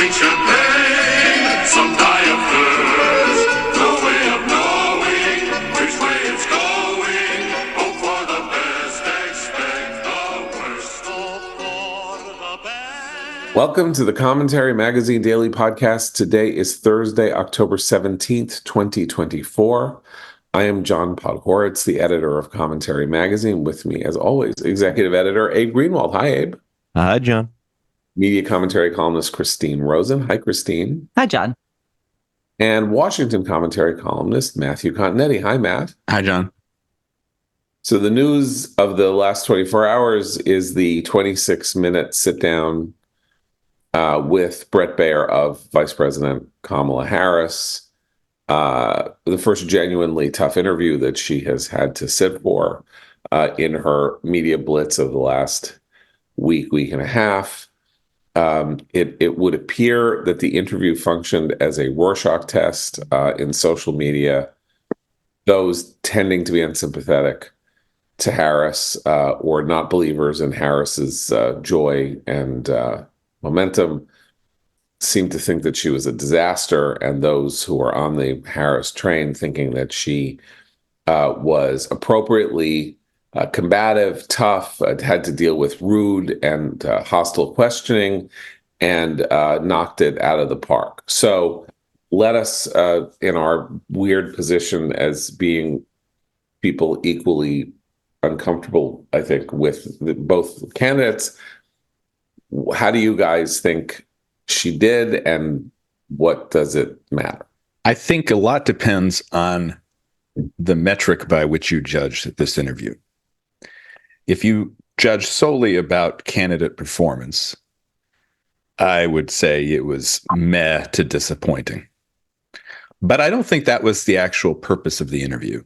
drink champagne, some die of thirst. No way of knowing which way it's going. Hope for the best, expect the worst. Hope for the best. Welcome to the Commentary Magazine Daily Podcast. Today is Thursday, October 17th, 2024. I am John Podhoretz, the editor of Commentary Magazine. With me, as always, executive editor Abe Greenwald. Hi, Abe. Hi, John. Media commentary columnist Christine Rosen. Hi, Christine. Hi, John. And Washington commentary columnist Matthew Continetti. Hi, Matt. Hi, John. So the news of the last 24 hours is the 26-minute sit-down with Brett Baier of Vice President Kamala Harris. The first genuinely tough interview that she has had to sit for in her media blitz of the last week and a half. It would appear that the interview functioned as a Rorschach test in social media. Those tending to be unsympathetic to Harris or not believers in Harris's joy and momentum seem to think that she was a disaster, and those who are on the Harris train thinking that she was appropriately combative, tough, had to deal with rude and hostile questioning, and knocked it out of the park. So let us, in our weird position as being people equally uncomfortable, I think, with both candidates, how do you guys think she did, and what does it matter? I think a lot depends on the metric by which you judge this interview. If you judge solely about candidate performance, I would say it was meh to disappointing. But I don't think that was the actual purpose of the interview.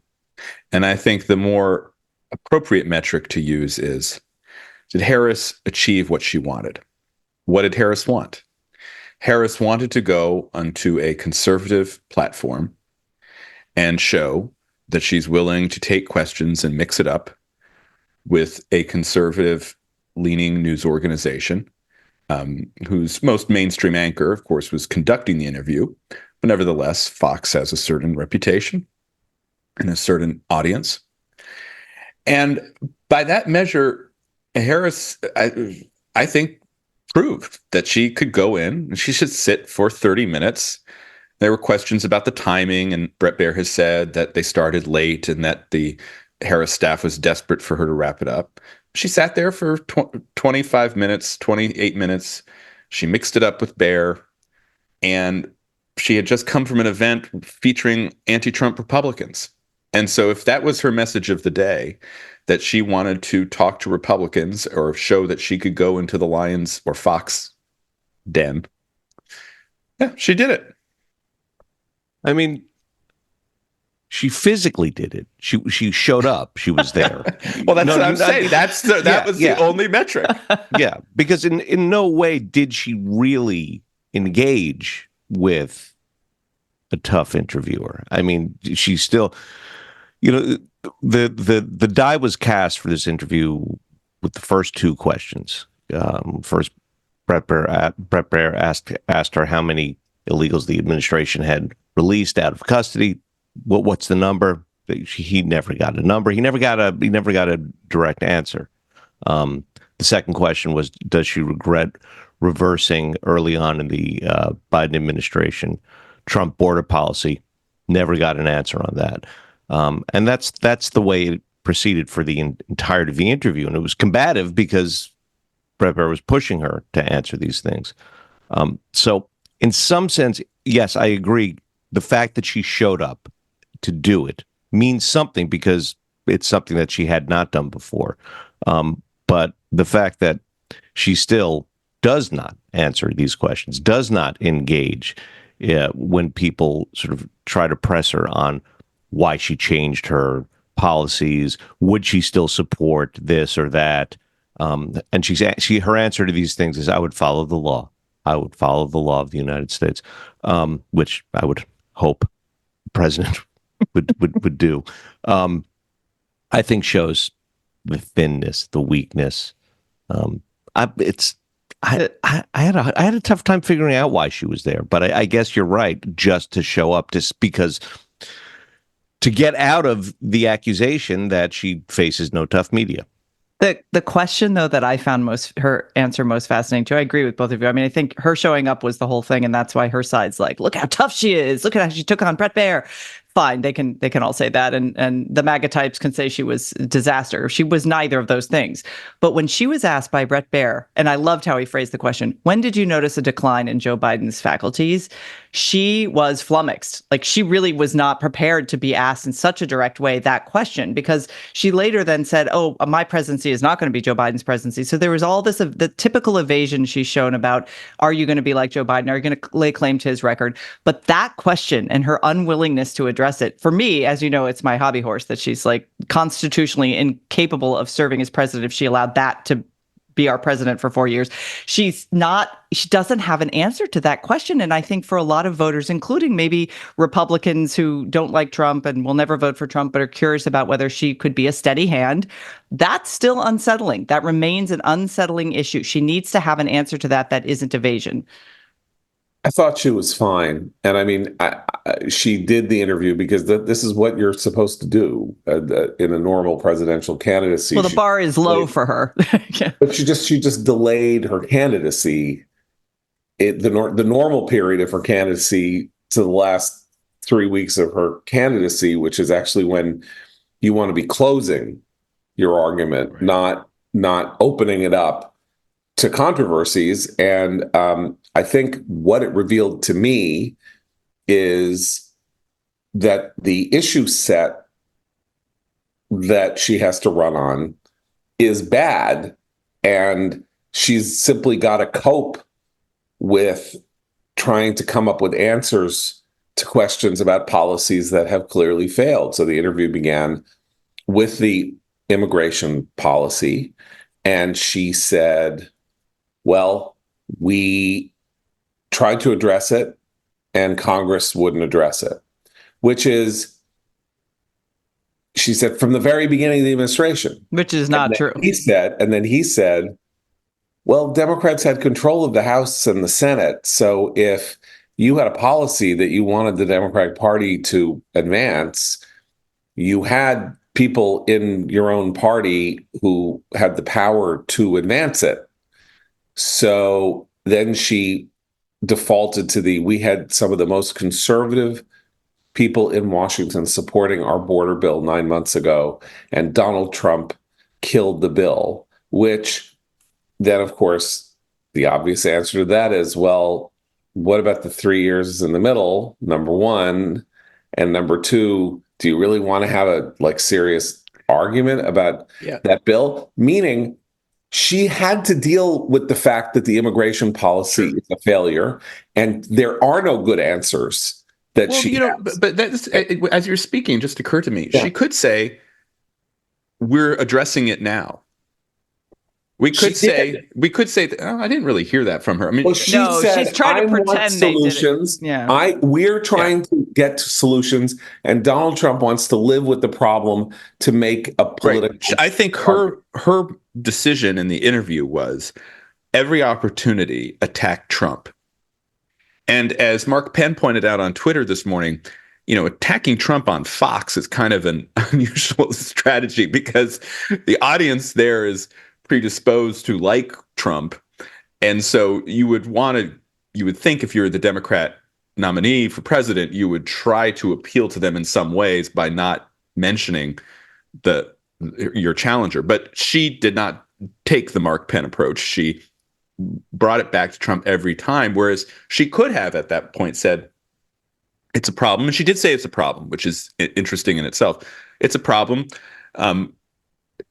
And I think the more appropriate metric to use is, did Harris achieve what she wanted? What did Harris want? Harris wanted to go onto a conservative platform and show that she's willing to take questions and mix it up with a conservative-leaning news organization whose most mainstream anchor, of course, was conducting the interview. But nevertheless, Fox has a certain reputation and a certain audience. And by that measure, Harris, I think, proved that she could go in and she should sit for 30 minutes. There were questions about the timing, and Brett Baier has said that they started late and that the Harris staff was desperate for her to wrap it up. She sat there for 25 minutes, 28 minutes. She mixed it up with Baier, and she had just come from an event featuring anti-Trump Republicans. And so if that was her message of the day, that she wanted to talk to Republicans or show that she could go into the Lions or Fox den, yeah, she did it. I mean, she physically did it. She showed up. She was there. Well, that's what I'm saying. That was the only metric. Yeah, because in no way did she really engage with a tough interviewer. I mean, she's still, the die was cast for this interview with the first two questions. First, Brett Baier asked her how many illegals the administration had released out of custody. What's the number? He never got a number. He never got a direct answer. The second question was, does she regret reversing early on in the Biden administration Trump border policy? Never got an answer on that. And that's the way it proceeded for the entirety of the interview. And it was combative because Brett Baier was pushing her to answer these things. So in some sense, yes, I agree. The fact that she showed up to do it means something because it's something that she had not done before. But the fact that she still does not answer these questions, does not engage when people sort of try to press her on why she changed her policies, would she still support this or that? And her answer to these things is, I would follow the law. I would follow the law of the United States, which I would hope the president would do. I think shows the thinness, the weakness. I had a tough time figuring out why she was there, but I guess you're right. Just to show up, just because to get out of the accusation that she faces no tough media. The question though that I found her answer most fascinating too. I agree with both of you. I mean, I think her showing up was the whole thing, and that's why her side's like, look how tough she is. Look at how she took on Brett Baier. Fine, they can all say that, and the MAGA types can say she was a disaster. She was neither of those things. But when she was asked by Brett Baier, and I loved how he phrased the question, when did you notice a decline in Joe Biden's faculties? She was flummoxed. Like, she really was not prepared to be asked in such a direct way that question, because she later then said, oh, my presidency is not going to be Joe Biden's presidency. So there was all this, the typical evasion she's shown about, are you going to be like Joe Biden? Are you going to lay claim to his record? But that question and her unwillingness to address it, for me, as you know, it's my hobby horse that she's like constitutionally incapable of serving as president if she allowed that to be our president for 4 years. She doesn't have an answer to that question. And I think for a lot of voters, including maybe Republicans who don't like Trump and will never vote for Trump, but are curious about whether she could be a steady hand, that's still unsettling. That remains an unsettling issue. She needs to have an answer to that isn't evasion. I thought she was fine. And I mean, she did the interview because this is what you're supposed to do in a normal presidential candidacy. Well, the bar is low for her. Yeah. But she just delayed her candidacy, the normal period of her candidacy, to the last 3 weeks of her candidacy, which is actually when you want to be closing your argument, right, not opening it up to controversies. And I think what it revealed to me is that the issue set that she has to run on is bad, and she's simply got to cope with trying to come up with answers to questions about policies that have clearly failed. So the interview began with the immigration policy, and she said, well, we tried to address it and Congress wouldn't address it, which is, she said, from the very beginning of the administration. Which is not true. He said, well, Democrats had control of the House and the Senate. So if you had a policy that you wanted the Democratic Party to advance, you had people in your own party who had the power to advance it. So then she defaulted to we had some of the most conservative people in Washington supporting our border bill 9 months ago, and Donald Trump killed the bill, which then, of course, the obvious answer to that is, well, what about the 3 years in the middle, number one? And number two, do you really want to have a serious argument about that bill? Meaning, she had to deal with the fact that the immigration policy is a failure, and there are no good answers that she has. But that's, as you're speaking, just occurred to me. Yeah. She could say, we're addressing it now. We could say, I didn't really hear that from her. I mean, well, she said, she's trying to pretend solutions. Yeah. We're trying to get to solutions, and Donald Trump wants to live with the problem to make a political. Right. I think her decision in the interview was every opportunity attack Trump. And as Mark Penn pointed out on Twitter this morning, attacking Trump on Fox is kind of an unusual strategy, because the audience there is predisposed to like Trump. And so you would think if you're the Democrat nominee for president, you would try to appeal to them in some ways by not mentioning your challenger. But she did not take the Mark Penn approach. She brought it back to Trump every time, whereas she could have at that point said, it's a problem. And she did say it's a problem, which is interesting in itself. It's a problem.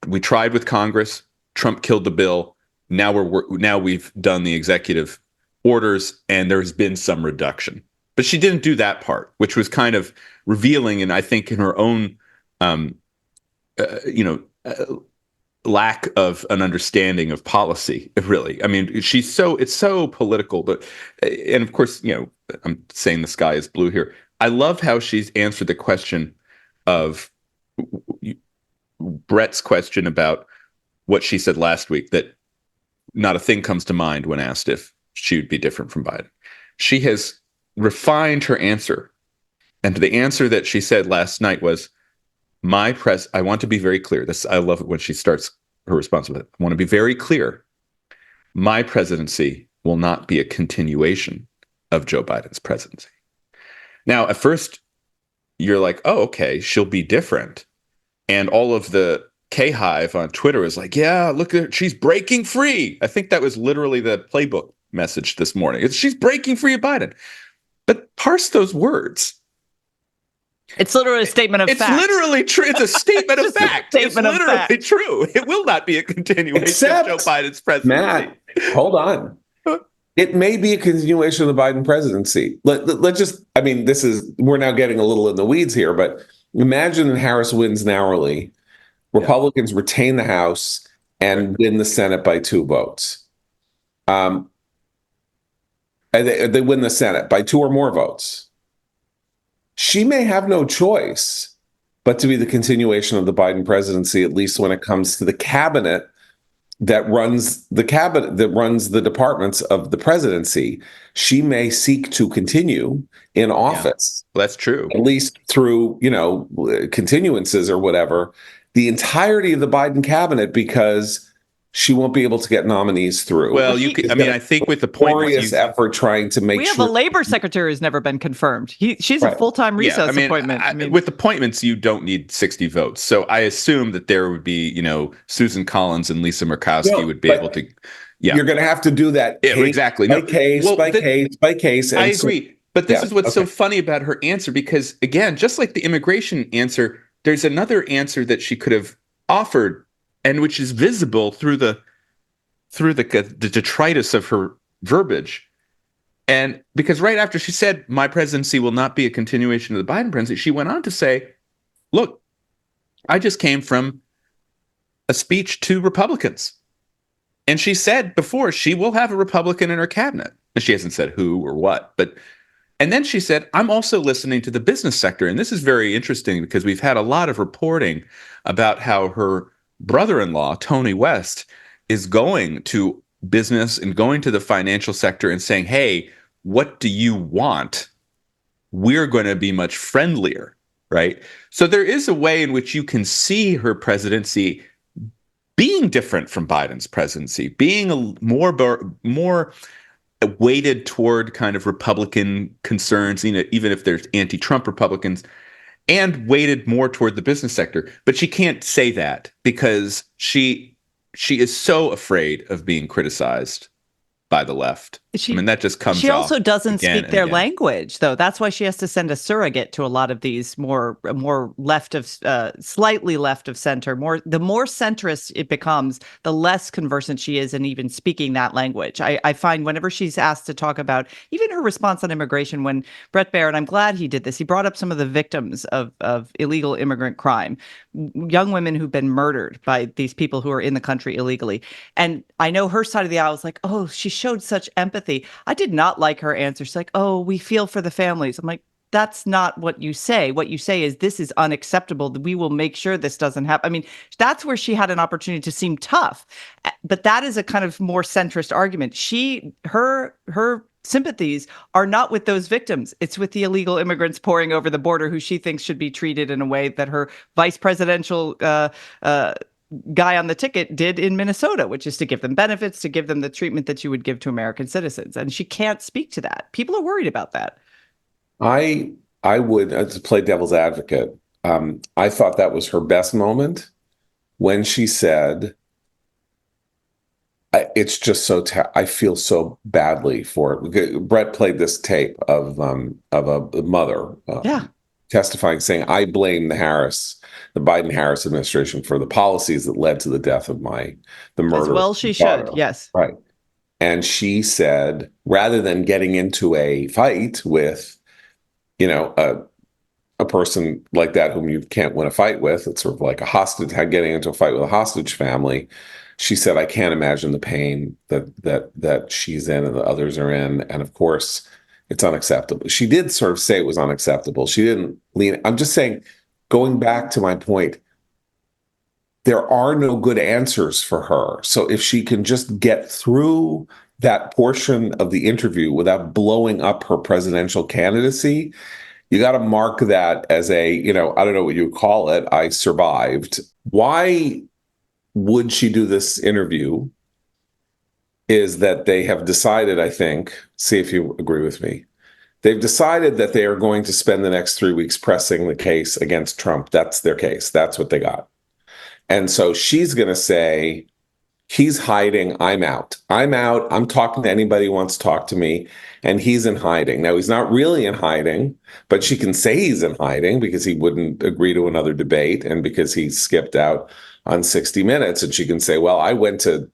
We tried with Congress. Trump killed the bill. Now we've done the executive orders, and there's been some reduction. But she didn't do that part, which was kind of revealing, and I think in her own, lack of an understanding of policy. Really, I mean, it's so political. But and of course, I'm saying the sky is blue here. I love how she's answered the question of Brett's question about what she said last week, that not a thing comes to mind when asked if she would be different from Biden. She has refined her answer. And the answer that she said last night was, I want to be very clear. I love it when she starts her response with it. I want to be very clear. My presidency will not be a continuation of Joe Biden's presidency. Now, at first, you're like, oh, okay, she'll be different. And all of the K-Hive on Twitter is like, yeah, look at her. She's breaking free. I think that was literally the playbook message this morning. She's breaking free of Biden. But parse those words. It's literally a statement of fact. It's literally true. It's a statement of fact. It's literally true. It will not be a continuation of Joe Biden's presidency. Matt, hold on. It may be a continuation of the Biden presidency. Let's just, I mean, we're now getting a little in the weeds here, but imagine that Harris wins narrowly. Republicans retain the House and win the Senate by 2 votes. And they win the Senate by 2 or more votes. She may have no choice but to be the continuation of the Biden presidency, at least when it comes to the cabinet that runs the departments of the presidency. She may seek to continue in office. Yeah, that's true. At least through, continuances or whatever, the entirety of the Biden cabinet, because she won't be able to get nominees through. Well, I think with the glorious effort trying to make we have a labor secretary who's never been confirmed. She's a full-time recess appointment. With appointments, you don't need 60 votes. So I assume that there would be, Susan Collins and Lisa Murkowski would be able to. Yeah, you're going to have to do that exactly by case by case. I agree, but this is what's so funny about her answer, because again, just like the immigration answer, there's another answer that she could have offered, and which is visible through the detritus of her verbiage. And because right after she said, my presidency will not be a continuation of the Biden presidency, she went on to say, look, I just came from a speech to Republicans. And she said before she will have a Republican in her cabinet. And she hasn't said who or what, and then she said, I'm also listening to the business sector. And this is very interesting because we've had a lot of reporting about how her brother-in-law, Tony West, is going to business and going to the financial sector and saying, hey, what do you want? We're going to be much friendlier, right? So there is a way in which you can see her presidency being different from Biden's presidency, being a more weighted toward kind of Republican concerns, even if there's anti-Trump Republicans, and weighted more toward the business sector. But she can't say that because she is so afraid of being criticized by the left. That just comes. She also doesn't speak their language, though. That's why she has to send a surrogate to a lot of these more left of, slightly left of center. The more centrist it becomes, the less conversant she is in even speaking that language. I find whenever she's asked to talk about even her response on immigration, when Bret Baier, and I'm glad he did this, he brought up some of the victims of illegal immigrant crime, young women who've been murdered by these people who are in the country illegally. And I know her side of the aisle was like, oh, she showed such empathy. I did not like her answer. She's like, oh, we feel for the families. I'm like, that's not what you say. What you say is, this is unacceptable. We will make sure this doesn't happen. That's where she had an opportunity to seem tough. But that is a kind of more centrist argument. Her sympathies are not with those victims. It's with the illegal immigrants pouring over the border who she thinks should be treated in a way that her vice presidential guy on the ticket did in Minnesota, which is to give them benefits, to give them the treatment that you would give to American citizens. And she can't speak to that. People are worried about that. I would, to play devil's advocate, I thought that was her best moment when she said, it's just so, I feel so badly for it. Brett played this tape of a mother testifying, saying, I blame the Biden-Harris administration for the policies that led to the death of the murder. As well she should, yes. Right. And she said, rather than getting into a fight with, a person like that whom you can't win a fight with, it's sort of like a hostage, getting into a fight with a hostage family. She said, I can't imagine the pain that she's in and the others are in. And of course, it's unacceptable. She did sort of say it was unacceptable. She didn't lean. I'm just saying, going back to my point, there are no good answers for her. So if she can just get through that portion of the interview without blowing up her presidential candidacy, you got to mark that as a, I don't know what you would call it. I survived. Why would she do this interview? Is that they have decided, I think, see if you agree with me. They've decided that they are going to spend the next 3 weeks pressing the case against Trump. That's their case. That's what they got. And so she's going to say, he's hiding. I'm out. I'm out. I'm talking to anybody who wants to talk to me. And he's in hiding. Now, he's not really in hiding, but she can say he's in hiding because he wouldn't agree to another debate and because he skipped out on 60 Minutes. And she can say, well,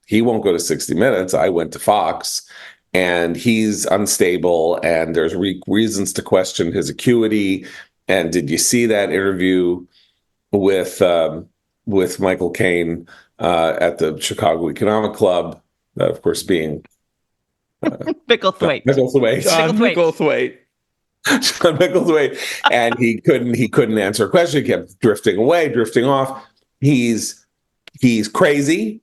he won't go to 60 Minutes. I went to Fox and he's unstable and there's reasons to question his acuity. And did you see that interview with Michael Caine at the Chicago Economic Club? That, of course, being Bicklethwaite. John Bicklethwaite. John Bicklethwaite. And he couldn't answer a question. He kept drifting away, drifting off. He's crazy.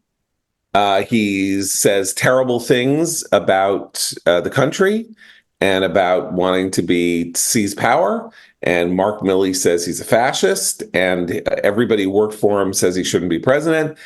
He says terrible things about the country and about wanting to seize power. And Mark Milley says he's a fascist, and everybody who worked for him says he shouldn't be president,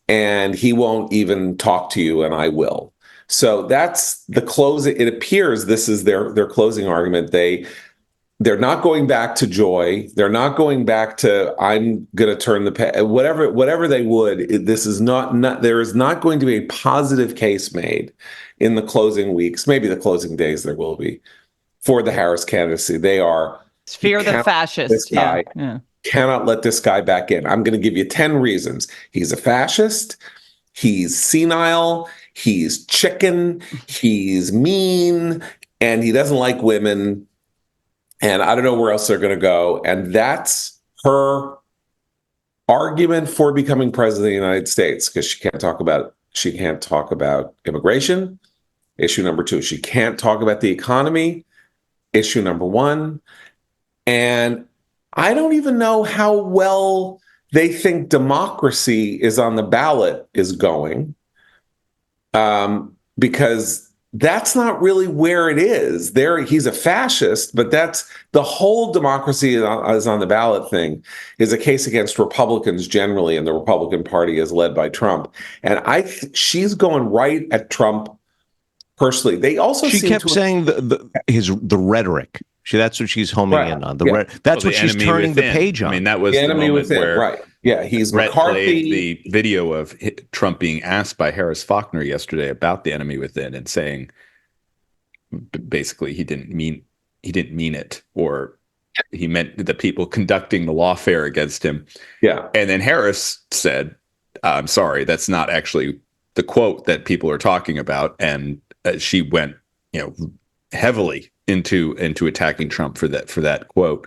and he won't even talk to you, and I will. So that's the close. It appears this is their closing argument. They're not going back to joy. They're not going back to I'm going to turn the whatever they would. This is not. There is not going to be a positive case made in the closing weeks. Maybe the closing days there will be for the Harris candidacy. They are fear the fascist. Yeah. Cannot let this guy back in. I'm going to give you 10 reasons. He's a fascist. He's senile. He's chicken. He's mean, and he doesn't like women. And I don't know where else they're going to go. And that's her argument for becoming president of the United States, because she can't talk about immigration. Issue number 2, she can't talk about the economy. Issue number 1. And I don't even know how well they think democracy is on the ballot is going, because that's not really where it is. He's a fascist, but that's the whole democracy is on the ballot thing is a case against Republicans generally, and the Republican Party is led by Trump. And she's going right at Trump personally. They also she kept saying the rhetoric. That's what she's homing in on. That's what she's turning the page on. I mean, that was the enemy moment within, where right? Yeah, he's Brett McCarthy. played the video of Trump being asked by Harris Faulkner yesterday about the enemy within, and saying basically he didn't mean it, or he meant the people conducting the lawfare against him. Yeah, and then Harris said, "I'm sorry, that's not actually the quote that people are talking about," and she went, heavily into attacking Trump for that quote.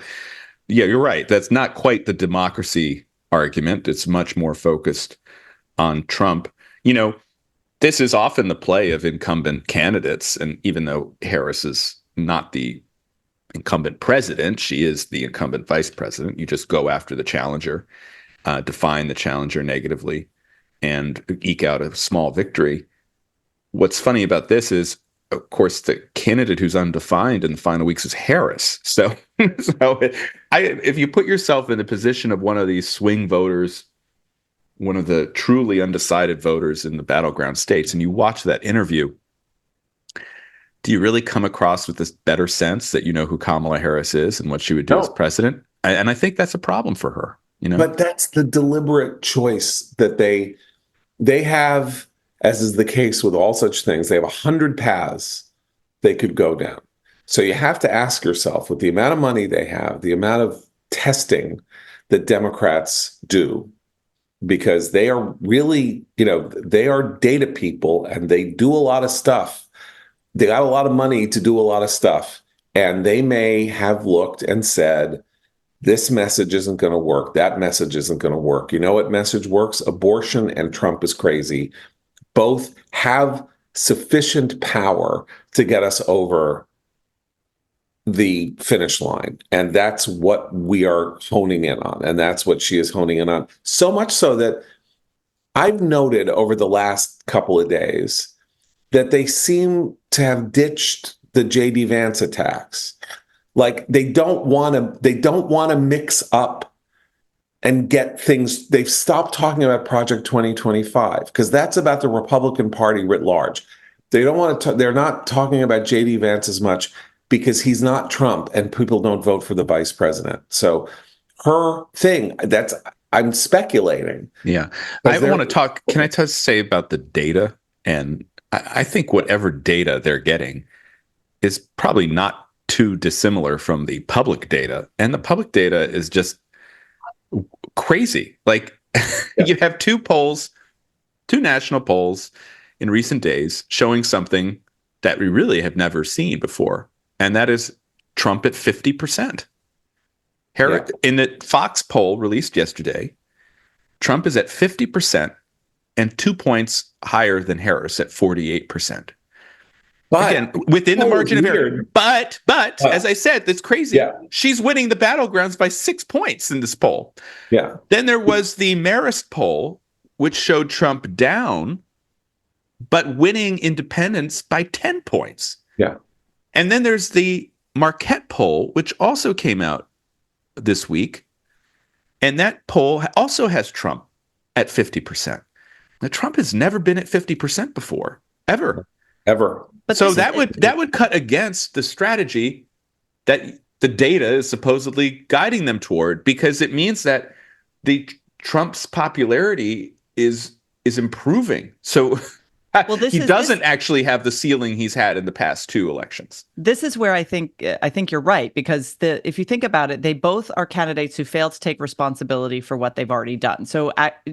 Yeah, you're right. That's not quite the democracy argument. It's much more focused on Trump. This is often the play of incumbent candidates. And even though Harris is not the incumbent president, she is the incumbent vice president. You just go after the challenger, define the challenger negatively, and eke out a small victory. What's funny about this is, of course, the candidate who's undefined in the final weeks is Harris. So if you put yourself in the position of one of these swing voters, one of the truly undecided voters in the battleground states, and you watch that interview, do you really come across with this better sense that you know who Kamala Harris is and what she would do as president? And I think that's a problem for her. But that's the deliberate choice that they have. As is the case with all such things, they have 100 paths they could go down. So you have to ask yourself, with the amount of money they have, the amount of testing that Democrats do, because they are really, they are data people and they do a lot of stuff. They got a lot of money to do a lot of stuff. And they may have looked and said, this message isn't going to work. That message isn't going to work. You know what message works? Abortion and Trump is crazy. Both have sufficient power to get us over the finish line. And that's what we are honing in on. And that's what she is honing in on. So much so that I've noted over the last couple of days that they seem to have ditched the JD Vance attacks. Like they don't want to mix up and get things. They've stopped talking about Project 2025 because that's about the Republican Party writ large. They don't want to. They're not talking about JD Vance as much because he's not Trump and people don't vote for the vice president. So her thing, that's, I'm speculating. Yeah. I want to talk. Can I just say about the data? And I think whatever data they're getting is probably not too dissimilar from the public data. And the public data is just crazy. Like you have two national polls in recent days showing something that we really have never seen before. And that is Trump at 50%. In the Fox poll released yesterday, Trump is at 50% and 2 points higher than Harris at 48%. But again, within the margin of error. But as I said, that's crazy. Yeah. She's winning the battlegrounds by 6 points in this poll. Yeah. Then there was the Marist poll, which showed Trump down, but winning independents by 10 points. Yeah. And then there's the Marquette poll, which also came out this week. And that poll also has Trump at 50%. Now, Trump has never been at 50% before, ever. But so that would cut against the strategy that the data is supposedly guiding them toward, because it means that the Trump's popularity is improving. So he doesn't actually have the ceiling he's had in the past two elections. This is where I think you're right, because if you think about it, they both are candidates who failed to take responsibility for what they've already done. So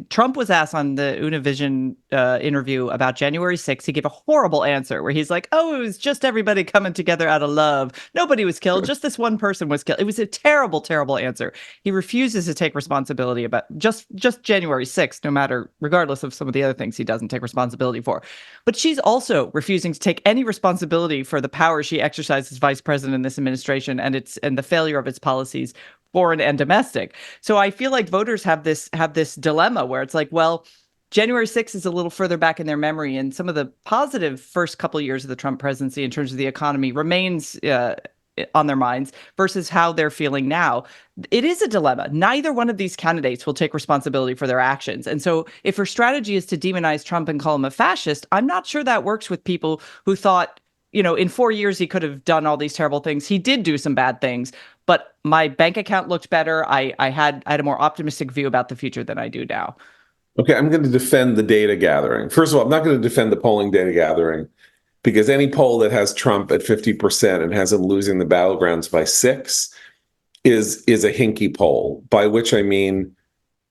Trump was asked on the Univision interview about January 6th. He gave a horrible answer where he's like, "Oh, it was just everybody coming together out of love. Nobody was killed. Just this one person was killed." It was a terrible, terrible answer. He refuses to take responsibility about just January 6th, regardless of some of the other things he doesn't take responsibility for. But she's also refusing to take any responsibility for the power she exercised as vice president in this administration and the failure of its policies, foreign and domestic. So I feel like voters have this dilemma where it's like, well, January 6th is a little further back in their memory, and some of the positive first couple of years of the Trump presidency in terms of the economy remains on their minds versus how they're feeling now. It is a dilemma. Neither one of these candidates will take responsibility for their actions. And so if her strategy is to demonize Trump and call him a fascist, I'm not sure that works with people who thought, in 4 years he could have done all these terrible things. He did do some bad things, but my bank account looked better. I had a more optimistic view about the future than I do now. Okay, I'm going to defend the data gathering. First of all, I'm not going to defend the polling data gathering, because any poll that has Trump at 50% and has him losing the battlegrounds by 6 is a hinky poll, by which I mean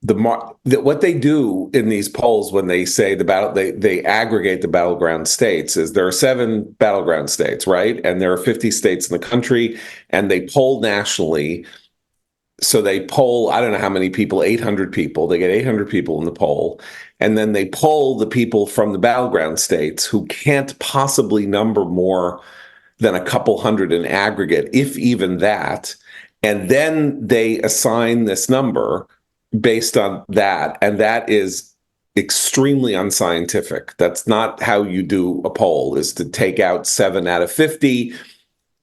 what they do in these polls when they say they aggregate the battleground states is there are 7 battleground states, right? And there are 50 states in the country, and they poll nationally. So they poll, I don't know how many people, 800 people. They get 800 people in the poll. And then they poll the people from the battleground states who can't possibly number more than a couple hundred in aggregate, if even that. And then they assign this number based on that. And that is extremely unscientific. That's not how you do a poll, is to take out 7 out of 50.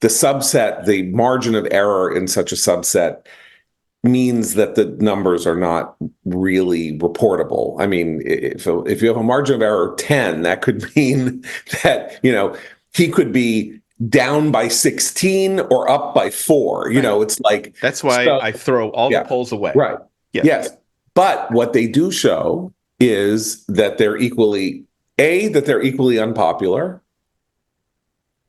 The margin of error in such a subset means that the numbers are not really reportable. I mean, if you have a margin of error of 10, that could mean that, he could be down by 16 or up by 4. It's like, that's why I throw all the polls away. Right. Yeah. Yes. But what they do show is that they're equally unpopular.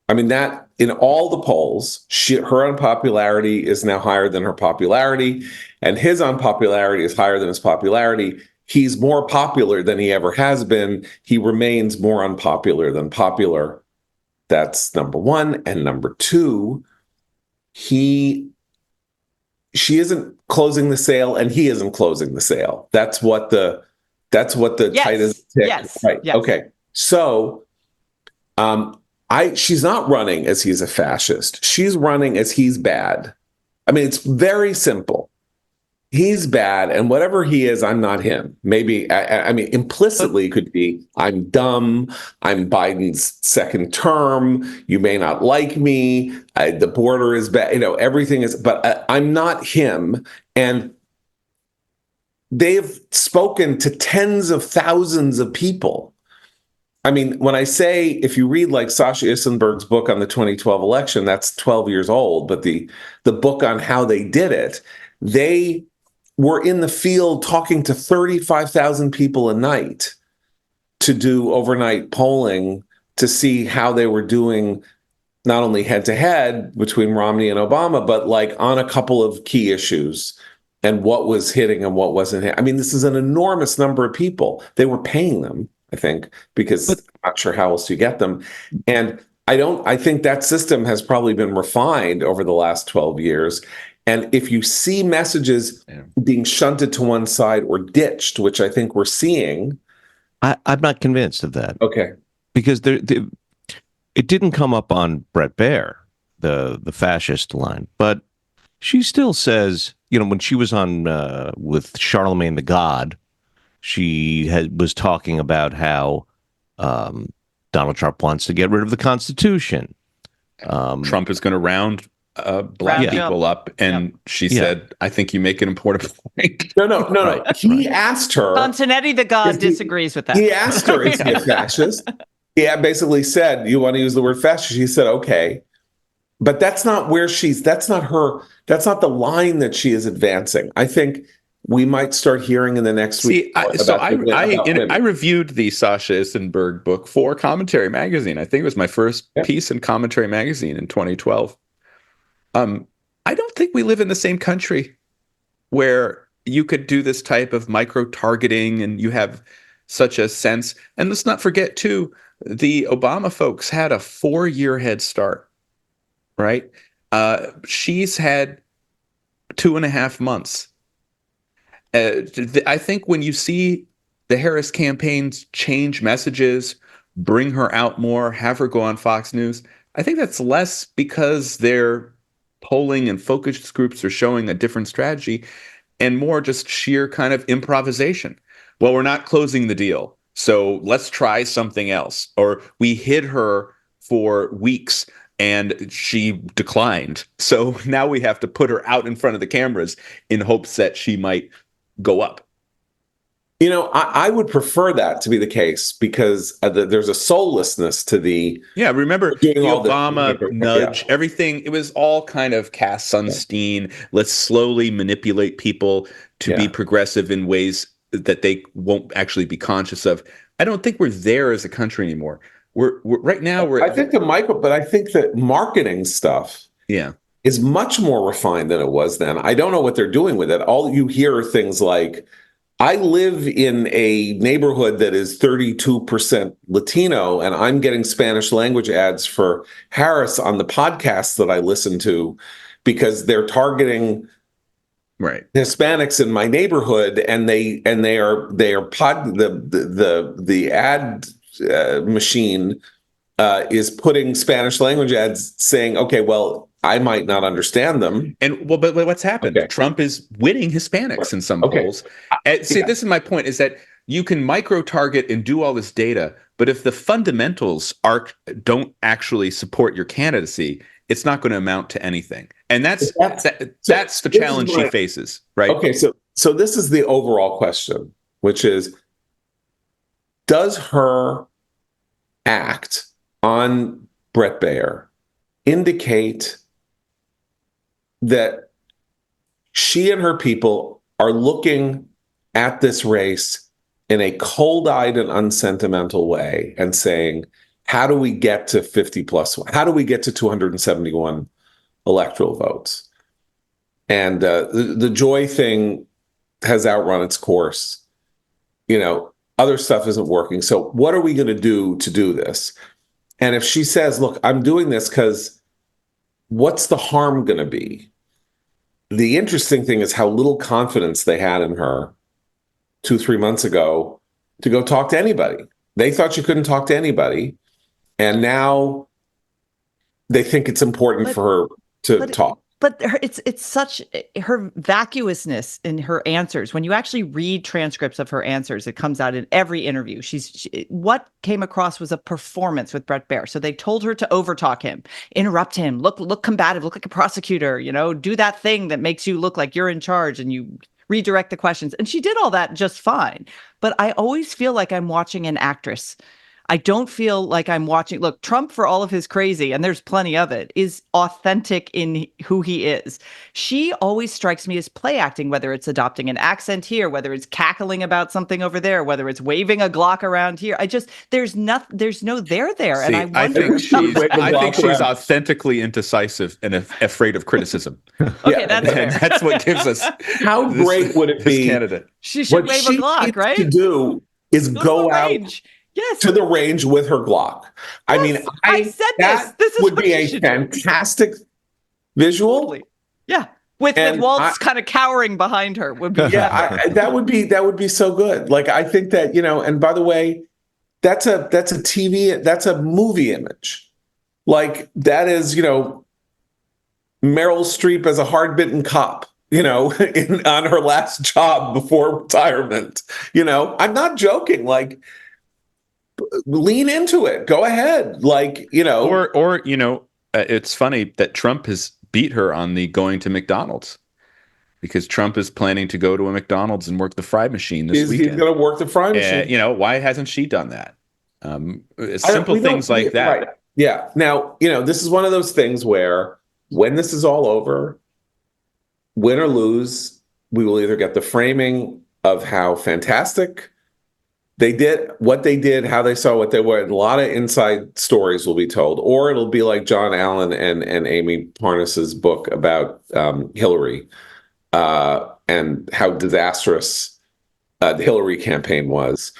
I mean, that in all the polls, her unpopularity is now higher than her popularity, and his unpopularity is higher than his popularity. He's more popular than he ever has been. He remains more unpopular than popular. That's number one. And number two, she isn't closing the sale, and he isn't closing the sale. That's what the tightest tick. Yes. Right. Yes. Okay. So, she's not running as he's a fascist. She's running as he's bad. I mean, it's very simple. he's bad, and whatever he is, I'm not him. Maybe I mean implicitly it could be I'm dumb. I'm Biden's second term. You may not like me. The border is bad. Everything is, but I'm not him. And they've spoken to tens of thousands of people. I mean, when I say, if you read like Sasha Issenberg's book on the 2012 election, that's 12 years old, but the book on how they did it, they were in the field talking to 35,000 people a night to do overnight polling to see how they were doing, not only head to head between Romney and Obama, but like on a couple of key issues and what was hitting and what wasn't hitting. I mean, this is an enormous number of people. They were paying them, I think, because I'm not sure how else you get them. And I think that system has probably been refined over the last 12 years. And if you see messages being shunted to one side or ditched, which I think we're seeing. I'm not convinced of that. Okay. Because it didn't come up on Brett Baier, the fascist line, but she still says, when she was on with Charlemagne the God, she was talking about how Donald Trump wants to get rid of the Constitution. Trump is going to round black people up, and she said, "I think you make an important point." No. Right. He asked her. Antonetti the God disagrees with that. He asked her, "Is he a fascist?" He basically said, "You want to use the word fascist?" She said, "Okay," but that's not where that's not her. That's not the line that she is advancing. I think we might start hearing in the next week. I reviewed the Sasha Issenberg book for Commentary Magazine. I think it was my first piece in Commentary Magazine in 2012. I don't think we live in the same country where you could do this type of micro-targeting and you have such a sense. And let's not forget, too, the Obama folks had a 4-year head start, right? She's had 2.5 months. I think when you see the Harris campaigns change messages, bring her out more, have her go on Fox News, I think that's less because their polling and focus groups are showing a different strategy and more just sheer kind of improvisation. Well, we're not closing the deal, so let's try something else. Or we hid her for weeks and she declined. So now we have to put her out in front of the cameras in hopes that she might go up. I would prefer that to be the case because there's a soullessness to the. Yeah, remember the Obama nudge, everything. It was all kind of Cass Sunstein. Let's slowly manipulate people to be progressive in ways that they won't actually be conscious of. I don't think we're there as a country anymore. We're right now. I think but I think that marketing stuff. Is much more refined than it was then. I don't know what they're doing with it. All you hear are things like, I live in a neighborhood that is 32% Latino, and I'm getting Spanish language ads for Harris on the podcasts that I listen to because they're targeting Hispanics in my neighborhood, and the ad machine is putting Spanish language ads saying, okay, well, I might not understand them. But what's happened? Okay. Trump is winning Hispanics in some polls. This is my point, is that you can micro-target and do all this data, but if the fundamentals don't actually support your candidacy, it's not going to amount to anything. And that's the challenge she faces, right? Okay, so this is the overall question, which is, does her act on Brett Baier indicate that she and her people are looking at this race in a cold-eyed and unsentimental way and saying, how do we get to 50 plus? How do we get to 271 electoral votes? And the Joy thing has outrun its course. Other stuff isn't working. So what are we going to do this? And if she says, look, I'm doing this because what's the harm going to be? The interesting thing is how little confidence they had in her 2-3 months ago to go talk to anybody. They thought she couldn't talk to anybody. And now they think it's important for her to talk. But it's such her vacuousness in her answers. When you actually read transcripts of her answers, it comes out in every interview. What came across was a performance with Brett Baier. So they told her to overtalk him, interrupt him, look combative, look like a prosecutor, do that thing that makes you look like you're in charge and you redirect the questions. And she did all that just fine. But I always feel like I'm watching an actress. I don't feel like I'm watching. Look, Trump, for all of his crazy, and there's plenty of it, is authentic in who he is. She always strikes me as play acting, whether it's adopting an accent here, whether it's cackling about something over there, whether it's waving a Glock around here. there's no there. See, And I wonder. I think she's authentically indecisive and afraid of criticism. Okay, that's fair. And that's what gives us How great would it be? Candidate. She should What wave she a Glock, needs right? to do is go out range. Yes. to the range with her Glock. I mean, I said that this is would what be she a should do. fantastic visual. Totally. Yeah. With And Waltz kind of cowering behind her would be that would be so good. Like, I think that, and by the way, that's a movie image. Like, that is, Meryl Streep as a hard-bitten cop, on her last job before retirement. I'm not joking. Like, lean into it. Go ahead. Like, Or it's funny that Trump has beat her on the going to McDonald's, because Trump is planning to go to a McDonald's and work the fry machine this weekend. He's going to work the fry machine. Why hasn't she done that? Simple things like that. Right. Yeah. Now, this is one of those things where when this is all over, win or lose, we will either get the framing of how fantastic they did, what they did, how they saw what they were. A lot of inside stories will be told, or it'll be like John Allen and Amy Parnas's book about Hillary and how disastrous the Hillary campaign was,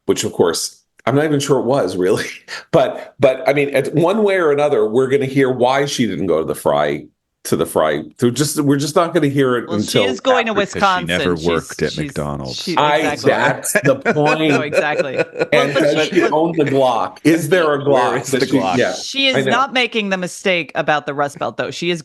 which of course I'm not even sure it was really, but I mean, one way or another, we're going to hear why she didn't go to the fry. We're just not going to hear it until she is going to Wisconsin. She never worked at McDonald's. Exactly. That's the point. No, exactly. And does she own the Glock? Is there a Glock? Where is the Glock? Yeah, she is not making the mistake about the Rust Belt, though. She is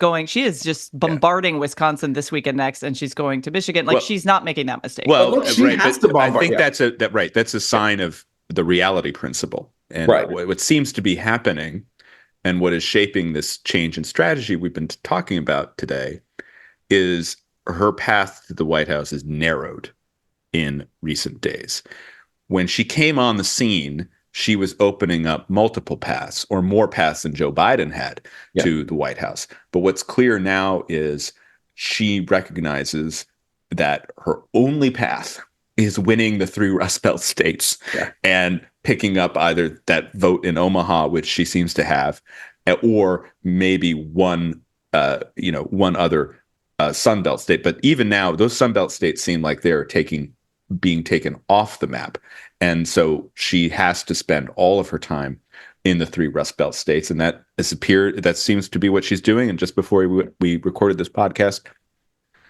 just bombarding Wisconsin this week and next, and she's going to Michigan. She's not making that mistake. Well, she has to bombard. I think that's a sign of the reality principle. And what seems to be happening, and what is shaping this change in strategy we've been talking about today, is her path to the White House is narrowed in recent days. When she came on the scene, she was opening up multiple paths, or more paths than Joe Biden had to the White House. But what's clear now is she recognizes that her only path is winning the 3 Rust Belt states and picking up either that vote in Omaha, which she seems to have, or maybe one other Sun Belt state. But even now, those Sun Belt states seem like they're being taken off the map. And so she has to spend all of her time in the 3 Rust Belt states. And that seems to be what she's doing. And just before we recorded this podcast,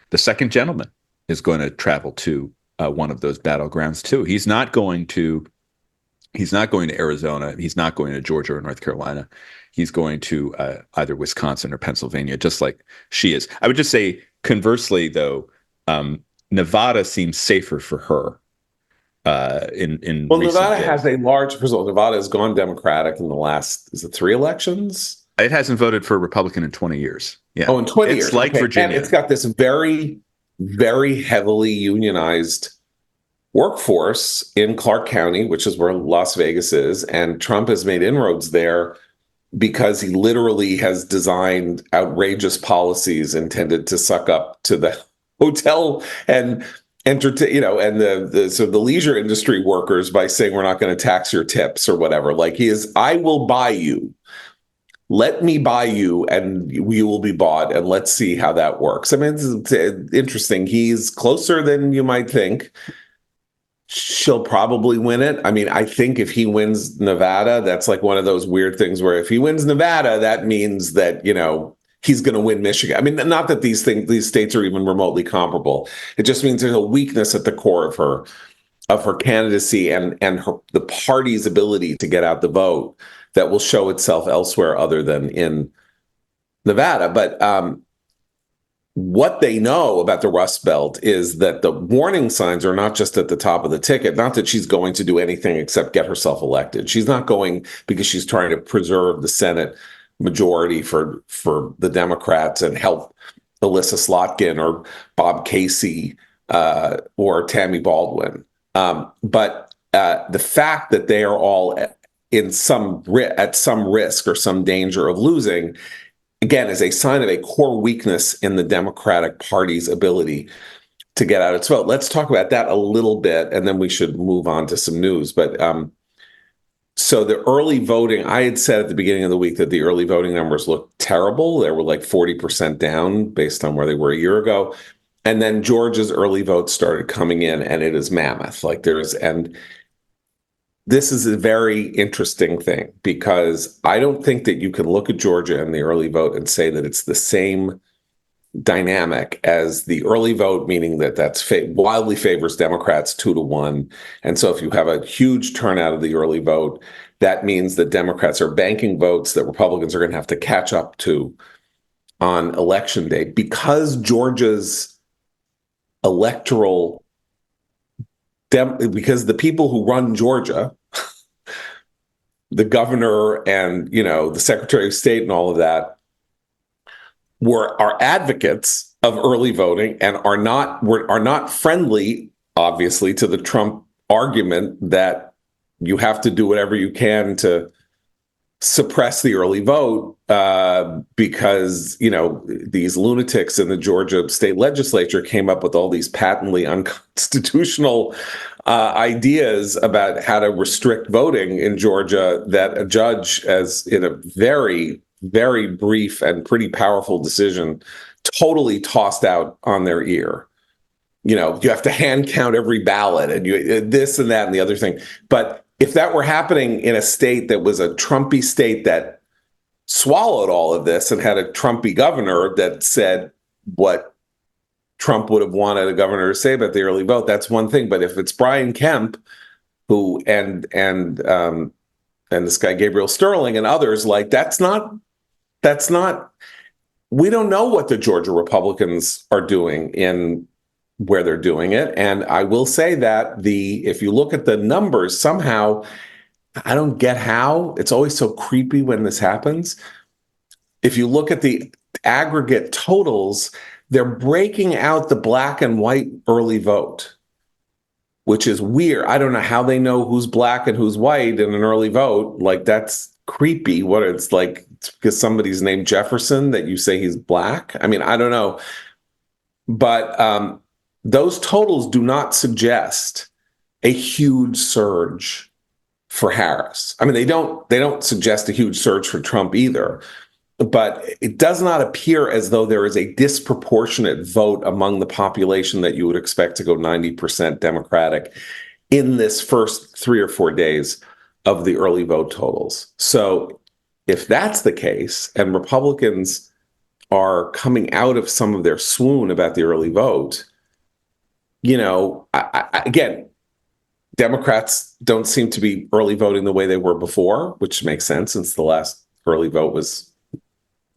the second gentleman is going to travel to one of those battlegrounds too. He's not going to Arizona. He's not going to Georgia or North Carolina. He's going to either Wisconsin or Pennsylvania, just like she is. I would just say, conversely, though, Nevada seems safer for her. Nevada has a large. First of all, Nevada has gone Democratic in the last 3 elections. It hasn't voted for a Republican in 20 years. Yeah. Oh, in 20 years. It's like Virginia. And it's got this very, very heavily unionized workforce in Clark County, which is where Las Vegas is. And Trump has made inroads there because he literally has designed outrageous policies intended to suck up to the hotel and entertain, and the leisure industry workers by saying we're not going to tax your tips or whatever. Like, I will buy you. Let me buy you and you will be bought, and let's see how that works. I mean, it's interesting. He's closer than you might think. She'll probably win it. I mean, I think if he wins Nevada, that's like one of those weird things where if he wins Nevada, that means that, he's going to win Michigan. I mean, not that these states are even remotely comparable. It just means there's a weakness at the core of her candidacy and the party's ability to get out the vote that will show itself elsewhere other than in Nevada. But what they know about the Rust Belt is that the warning signs are not just at the top of the ticket. Not that she's going to do anything except get herself elected. She's not going because she's trying to preserve the Senate majority for the Democrats and help Alyssa Slotkin or Bob Casey or Tammy Baldwin. But the fact that they are all at some risk or some danger of losing, again, is a sign of a core weakness in the Democratic Party's ability to get out its vote. Let's talk about that a little bit, and then we should move on to some news. But so the early voting, I had said at the beginning of the week that the early voting numbers looked terrible. They were like 40% down based on where they were a year ago. And then Georgia's early votes started coming in, and it is mammoth. And this is a very interesting thing because I don't think that you can look at Georgia and the early vote and say that it's the same dynamic as the early vote, meaning that that's wildly favors Democrats 2-1. And so if you have a huge turnout of the early vote, that means that Democrats are banking votes that Republicans are going to have to catch up to on election day. Because Georgia's electoral because the people who run Georgia, the governor and the Secretary of State and all of that, are advocates of early voting and are not friendly, obviously, to the Trump argument that you have to do whatever you can to suppress the early vote because these lunatics in the Georgia state legislature came up with all these patently unconstitutional ideas about how to restrict voting in Georgia that a judge, as in a very, very brief and pretty powerful decision, totally tossed out on their ear. You have to hand count every ballot and this and that and the other thing. But if that were happening in a state that was a Trumpy state that swallowed all of this and had a Trumpy governor that said what Trump would have wanted a governor to say about the early vote, that's one thing. But if it's Brian Kemp, who and this guy Gabriel Sterling and others, like that's not. We don't know what the Georgia Republicans are doing in where they're doing it. And I will say that if you look at the numbers, somehow, I don't get how, it's always so creepy when this happens. If you look at the aggregate totals, they're breaking out the black and white early vote, which is weird. I don't know how they know who's black and who's white in an early vote. Like, that's creepy. What it's like, it's because somebody's named Jefferson that you say he's black. I mean, I don't know. But those totals do not suggest a huge surge for Harris. I mean, they don't suggest a huge surge for Trump either. But it does not appear as though there is a disproportionate vote among the population that you would expect to go 90% Democratic in this first 3 or 4 days of the early vote totals. So if that's the case, and Republicans are coming out of some of their swoon about the early vote, again, Democrats don't seem to be early voting the way they were before, which makes sense since the last early vote was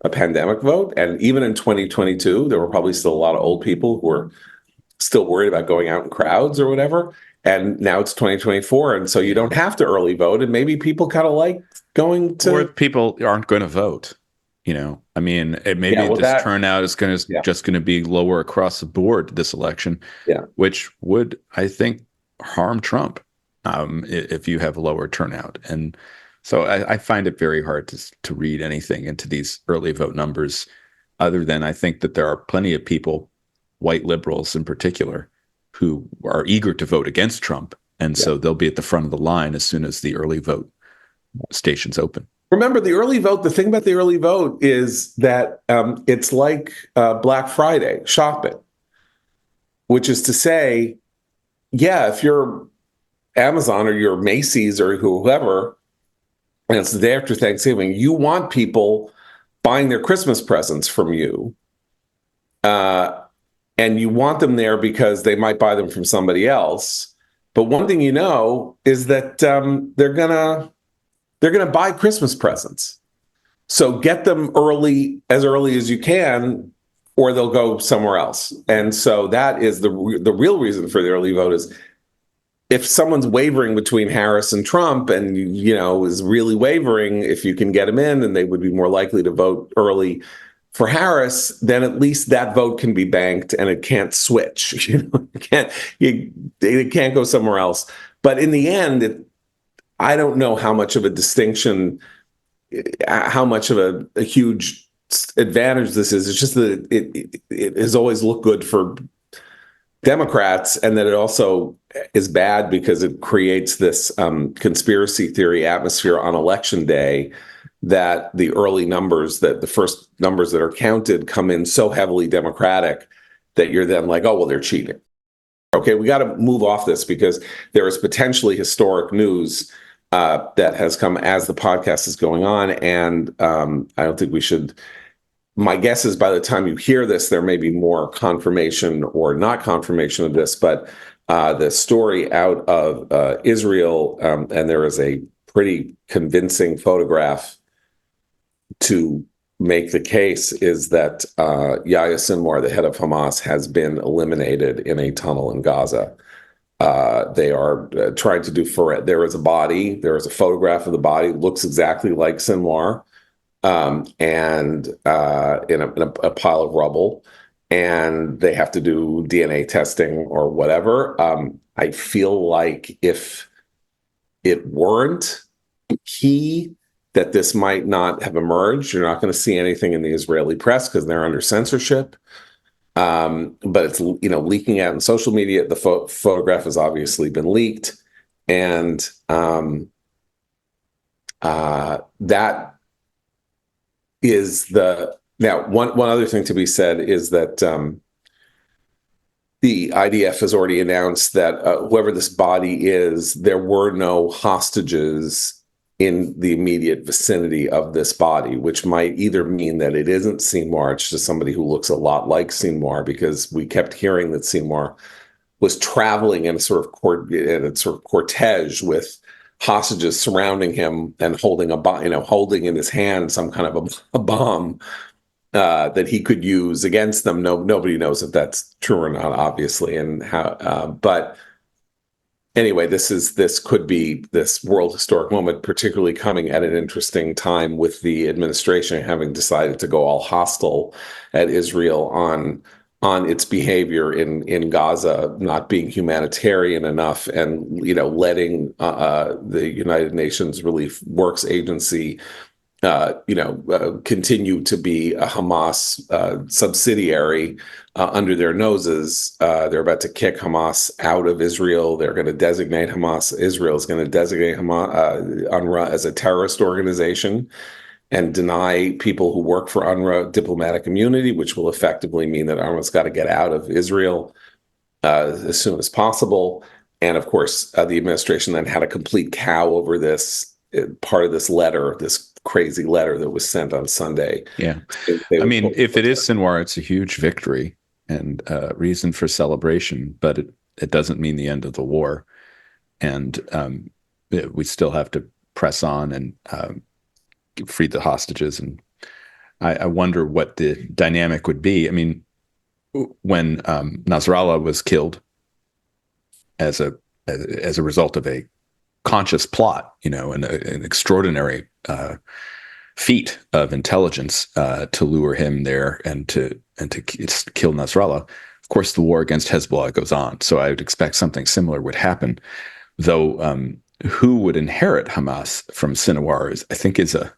a pandemic vote. And even in 2022, there were probably still a lot of old people who were still worried about going out in crowds or whatever. And now it's 2024. And so you don't have to early vote. And maybe people kind of like going to. Or people aren't going to vote. I mean, this turnout is just going to be lower across the board this election, which would, I think, harm Trump if you have a lower turnout. And so I find it very hard to read anything into these early vote numbers, other than I think that there are plenty of people, white liberals in particular, who are eager to vote against Trump. And so they'll be at the front of the line as soon as the early vote stations open. Remember, the early vote, the thing about the early vote is that it's like Black Friday shopping, which is to say, if you're Amazon or you're Macy's or whoever, and it's the day after Thanksgiving, you want people buying their Christmas presents from you. And you want them there because they might buy them from somebody else. But one thing is that they're gonna buy Christmas presents. So get them as early as you can, or they'll go somewhere else. And so that is the real reason for the early vote is if someone's wavering between Harris and Trump and, is really wavering, if you can get them in and they would be more likely to vote early for Harris, then at least that vote can be banked and it can't switch. It can't go somewhere else. But in the end, I don't know how much of a distinction, how much of a huge advantage this is. It's just that it has always looked good for Democrats, and that it also is bad because it creates this conspiracy theory atmosphere on election day, that the first numbers that are counted come in so heavily Democratic that you're then like, oh, well, they're cheating. Okay, we got to move off this because there is potentially historic news that has come as the podcast is going on, and I don't think we should. My guess is by the time you hear this, there may be more confirmation or not confirmation of this, but the story out of Israel, and there is a pretty convincing photograph to make the case, is that Yahya Sinwar, the head of Hamas, has been eliminated in a tunnel in Gaza. They are trying to do there is a photograph of the body, looks exactly like Sinwar. And in a pile of rubble, and they have to do DNA testing or whatever. I feel like if it weren't key, that this might not have emerged. You're not going to see anything in the Israeli press because they're under censorship. But it's leaking out in social media. The photograph has obviously been leaked, and that is one other thing to be said is that the IDF has already announced that whoever this body is, there were no hostages in the immediate vicinity of this body, which might either mean that it isn't Sinwar, it's just somebody who looks a lot like Sinwar, because we kept hearing that Sinwar was traveling in a sort of cortege with hostages surrounding him and holding holding in his hand some kind of a bomb that he could use against them. Nobody knows if that's true or not, obviously, and how. But anyway, this could be this world historic moment, particularly coming at an interesting time with the administration having decided to go all hostile at Israel on its behavior in Gaza, not being humanitarian enough, and letting the United Nations Relief Works Agency continue to be a Hamas subsidiary under their noses. They're about to kick Hamas out of Israel. They're going to designate Israel is going to designate UNRWA as a terrorist organization and deny people who work for UNRWA diplomatic immunity, which will effectively mean that UNRWA's got to get out of Israel as soon as possible. And of course, the administration then had a complete cow over this part of this letter, this crazy letter that was sent on Sunday. Yeah. I mean, if it is Sinwar, it's a huge victory and reason for celebration, but it doesn't mean the end of the war. And we still have to press on and free the hostages. And I wonder what the dynamic would be. I mean, when Nasrallah was killed as a result of a conscious plot, and an extraordinary feat of intelligence to lure him there and to kill Nasrallah. Of course, the war against Hezbollah goes on, so I would expect something similar would happen. Though, who would inherit Hamas from Sinwar I think it's a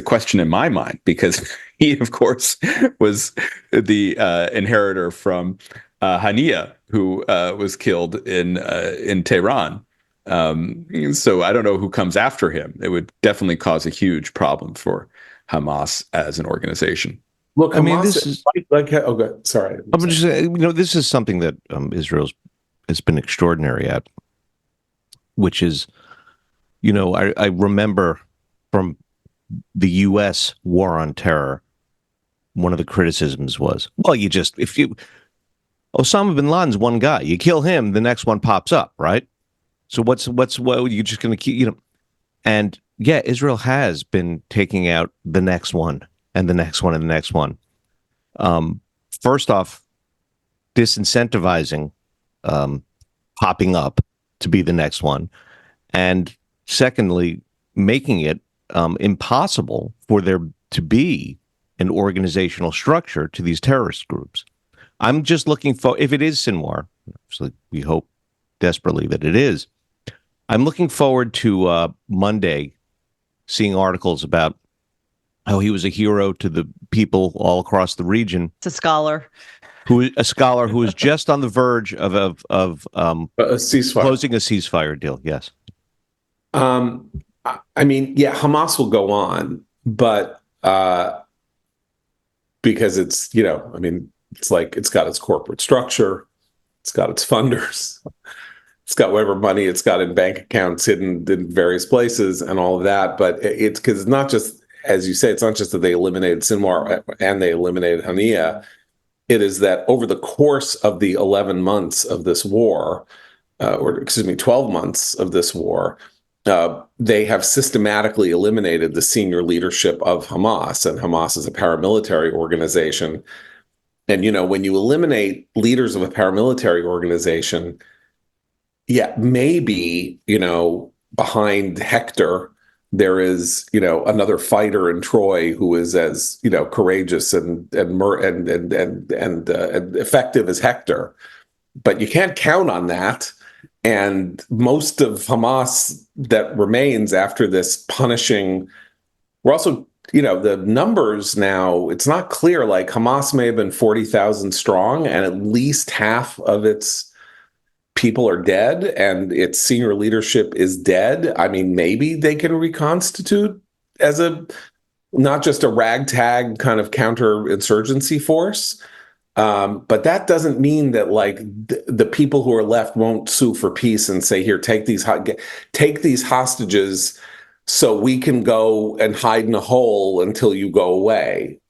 question in my mind, because he, of course, was the inheritor from Hania, who was killed in Tehran. So I don't know who comes after him. It would definitely cause a huge problem for Hamas as an organization. Look, I mean, Hamas, this is sorry. I'm just saying, this is something that Israel has been extraordinary at, which is, I remember from the U.S. war on terror, one of the criticisms was, well, Osama bin Laden's one guy, you kill him, the next one pops up, right? So what are you just going to keep, and yeah, Israel has been taking out the next one and the next one and the next one. First off, disincentivizing popping up to be the next one. And secondly, making it impossible for there to be an organizational structure to these terrorist groups. I'm just looking for, if it is Sinwar, so we hope desperately that it is, I'm looking forward to Monday seeing articles about how he was a hero to the people all across the region. It's a scholar. A scholar who is just on the verge of A ceasefire. closing a ceasefire deal. Yes. I mean, yeah, Hamas will go on, but because it's, I mean, it's like it's got its corporate structure, it's got its funders, it's got whatever money it's got in bank accounts hidden in various places and all of that. But it's because it's not just, as you say, it's not just that they eliminated Sinwar and they eliminated Haniya. It is that over the course of the 11 months of this war, 12 months of this war, they have systematically eliminated the senior leadership of Hamas, and Hamas is a paramilitary organization. And, when you eliminate leaders of a paramilitary organization, yeah, maybe, behind Hector, there is, another fighter in Troy who is as, courageous and effective as Hector. But you can't count on that. And most of Hamas that remains after this punishing, we're also, the numbers now, it's not clear, like Hamas may have been 40,000 strong and at least half of its people are dead and its senior leadership is dead. I mean, maybe they can reconstitute as not just a ragtag kind of counterinsurgency force. But that doesn't mean that the people who are left won't sue for peace and say, here, take these hostages so we can go and hide in a hole until you go away.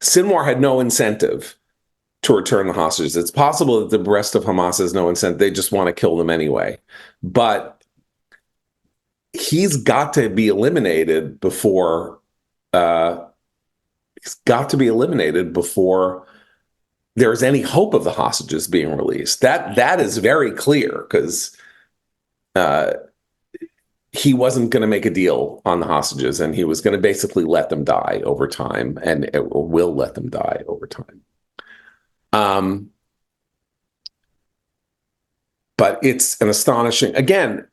Sinwar had no incentive to return the hostages. It's possible that the rest of Hamas has no incentive. They just want to kill them anyway. But he's got to be eliminated before there's any hope of the hostages being released. That is very clear because he wasn't going to make a deal on the hostages, and he was going to basically let them die over time, or will let them die over time. But it's an astonishing, again,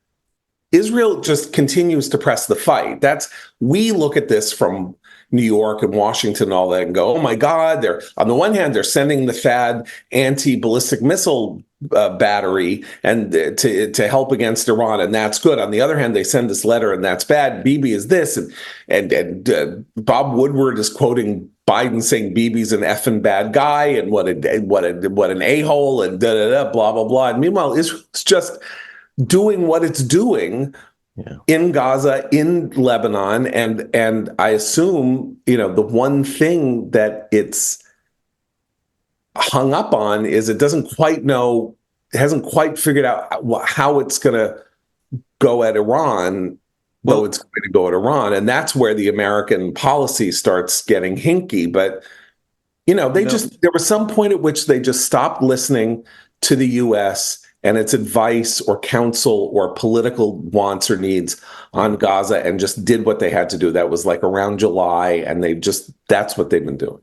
Israel just continues to press the fight. We look at this from New York and Washington and all that and go, oh my God, on the one hand, they're sending the THAAD anti-ballistic missile battery and to help against Iran, and that's good. On the other hand, they send this letter and that's bad. Bibi is this, and Bob Woodward is quoting Biden saying Bibi's an effing bad guy and what an a-hole and blah blah blah. And meanwhile, Israel's just doing what it's doing in Gaza, in Lebanon, and I assume the one thing that it's hung up on is it hasn't quite figured out how it's going to go at Iran, though it's going to go at Iran, and that's where the American policy starts getting hinky. But there was some point at which they just stopped listening to the U.S. and its advice or counsel or political wants or needs on Gaza and just did what they had to do. That was like around July, and that's what they've been doing.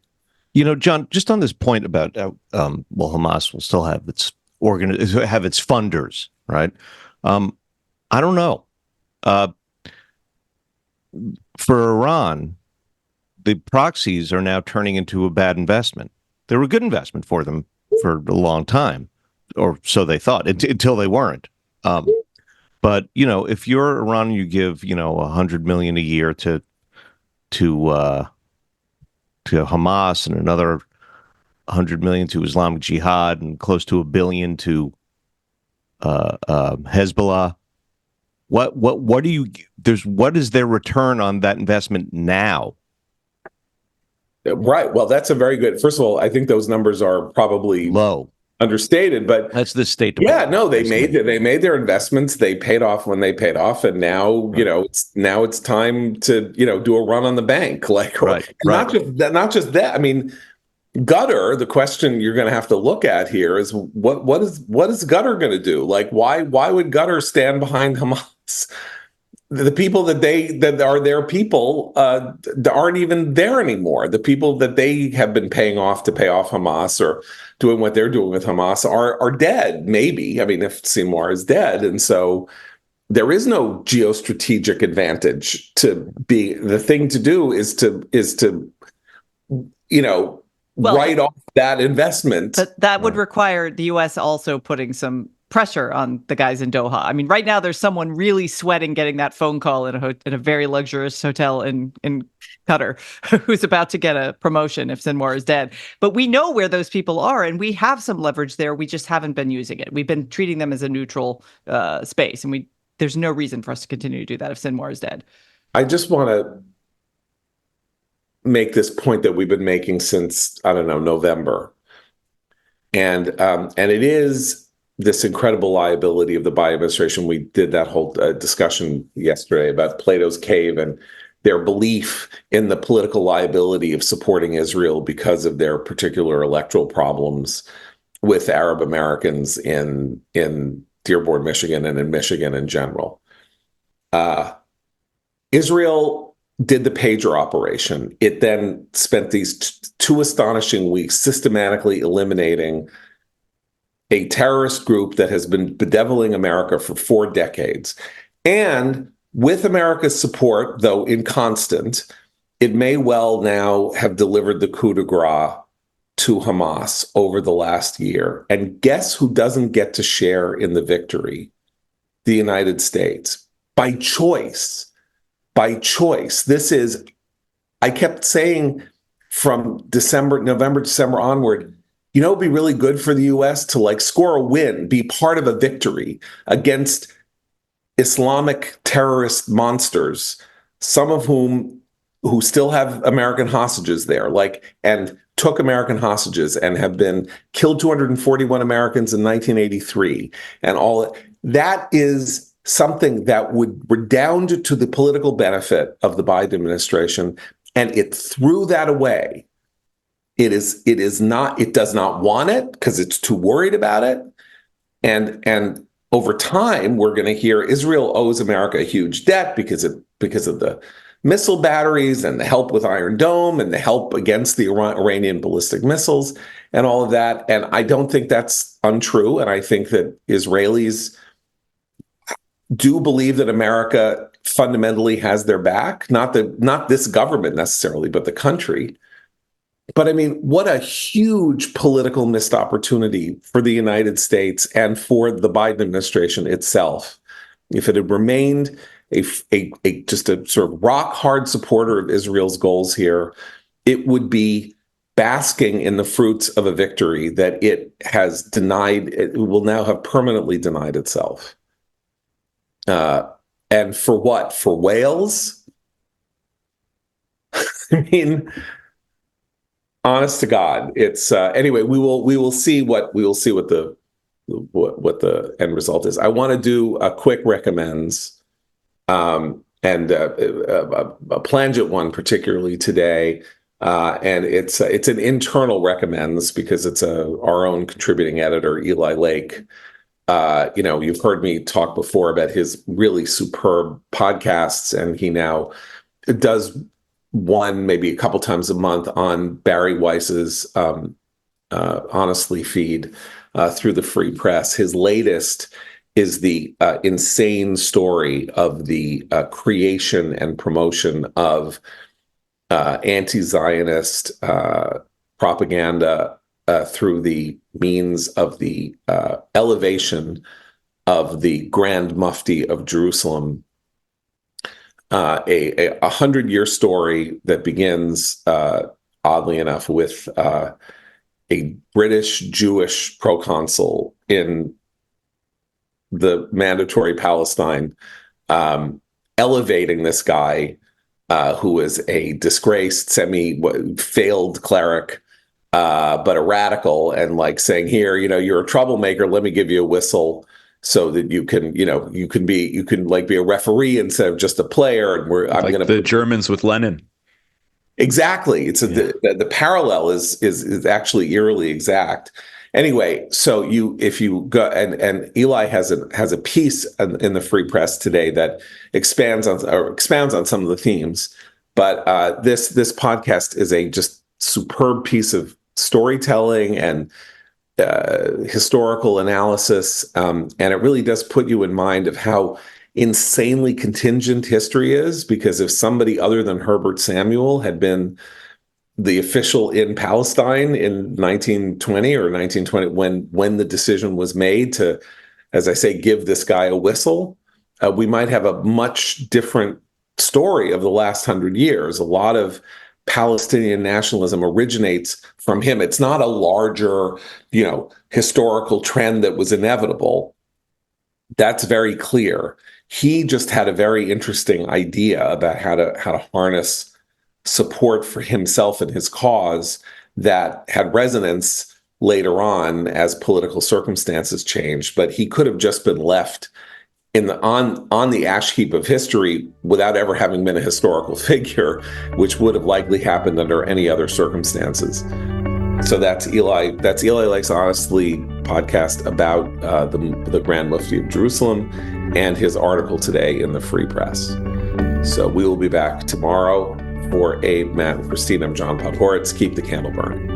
John, just on this point about Hamas will still have its funders, right? I don't know. For Iran, the proxies are now turning into a bad investment. They were a good investment for them for a long time, or so they thought, until they weren't. But if you're Iran, you give $100 million a year to Hamas and another $100 million to Islamic Jihad and close to $1 billion to Hezbollah. What is their return on that investment now? Right. Well, that's a very good. First of all, I think those numbers are probably low. understated, but That's the State yeah, Department. no, they made their investments. They paid off when they paid off, and now it's time to do a run on the bank. Like, Right. Not just that. I mean, Qatar. The question you're going to have to look at here is what is Qatar going to do? Like, why would Qatar stand behind Hamas? The people that are their people aren't even there anymore. The people that they have been paying off to pay off Hamas or doing what they're doing with Hamas are dead. Maybe, I mean, if Sinwar is dead, and so there is no geostrategic advantage to be. The thing to do is to write off that investment. But that would require the U.S. also putting some pressure on the guys in Doha. I mean, right now there's someone really sweating getting that phone call in a very luxurious hotel in Qatar who's about to get a promotion if Sinwar is dead. But we know where those people are, and we have some leverage there. We just haven't been using it. We've been treating them as a neutral space, and there's no reason for us to continue to do that if Sinwar is dead. I just want to make this point that we've been making since, I don't know, November. And it is this incredible liability of the Biden administration. We did that whole discussion yesterday about Plato's Cave and their belief in the political liability of supporting Israel because of their particular electoral problems with Arab Americans in Dearborn, Michigan, and in Michigan in general. Israel did the pager operation. It then spent these two astonishing weeks systematically eliminating a terrorist group that has been bedeviling America for 4 decades. And with America's support, though inconstant, it may well now have delivered the coup de grace to Hamas over the last year. And guess who doesn't get to share in the victory? The United States. By choice. By choice. This is, I kept saying from November, December onward, it'd be really good for the U.S. to score a win, be part of a victory against Islamic terrorist monsters, some of who still have American hostages there, and took American hostages and have been killed 241 Americans in 1983, and all that is something that would redound to the political benefit of the Biden administration, and it threw that away. It does not want it because it's too worried about it. And over time, we're going to hear Israel owes America a huge debt because of the missile batteries and the help with Iron Dome and the help against the Iranian ballistic missiles and all of that. And I don't think that's untrue. And I think that Israelis do believe that America fundamentally has their back, not this government necessarily, but the country. But I mean, what a huge political missed opportunity for the United States and for the Biden administration itself. If it had remained just a sort of rock hard supporter of Israel's goals here, it would be basking in the fruits of a victory that it has denied. It will now have permanently denied itself. And for what? For whales? I mean, honest to God, it's anyway. We will see what the end result is. I want to do a quick recommends, and a plangent one particularly today, and it's an internal recommends because it's our own contributing editor Eli Lake. You've heard me talk before about his really superb podcasts, and he now does one maybe a couple times a month on Barry Weiss's Honestly feed through the Free Press. His latest is the insane story of the creation and promotion of anti-Zionist propaganda through the means of the elevation of the Grand Mufti of Jerusalem. A 100-year story that begins, oddly enough, with a British Jewish proconsul in the Mandatory Palestine, elevating this guy who is a disgraced, failed cleric but a radical, and like saying, here, you're a troublemaker. Let me give you a whistle so that you can like be a referee instead of just a player. And I'm like going the Germans with Lenin. Exactly. The parallel is actually eerily exact. Anyway, so if you go, and Eli has a piece in the Free Press today that expounds on some of the themes. But this podcast is a just superb piece of storytelling and historical analysis, and it really does put you in mind of how insanely contingent history is. Because if somebody other than Herbert Samuel had been the official in Palestine in 1920 or 1920, when the decision was made to, as I say, give this guy a whistle, we might have a much different story of the last 100 years. A lot of Palestinian nationalism originates from him. It's not a larger, historical trend that was inevitable. That's very clear. He just had a very interesting idea about how to harness support for himself and his cause that had resonance later on as political circumstances changed. But he could have just been left on the ash heap of history without ever having been a historical figure, which would have likely happened under any other circumstances. So that's Eli Likes Honestly podcast about the Grand Mufti of Jerusalem and his article today in the Free Press. So we will be back tomorrow. For Abe, Matt, and Christine, I'm John Podhoretz. Keep the candle burning.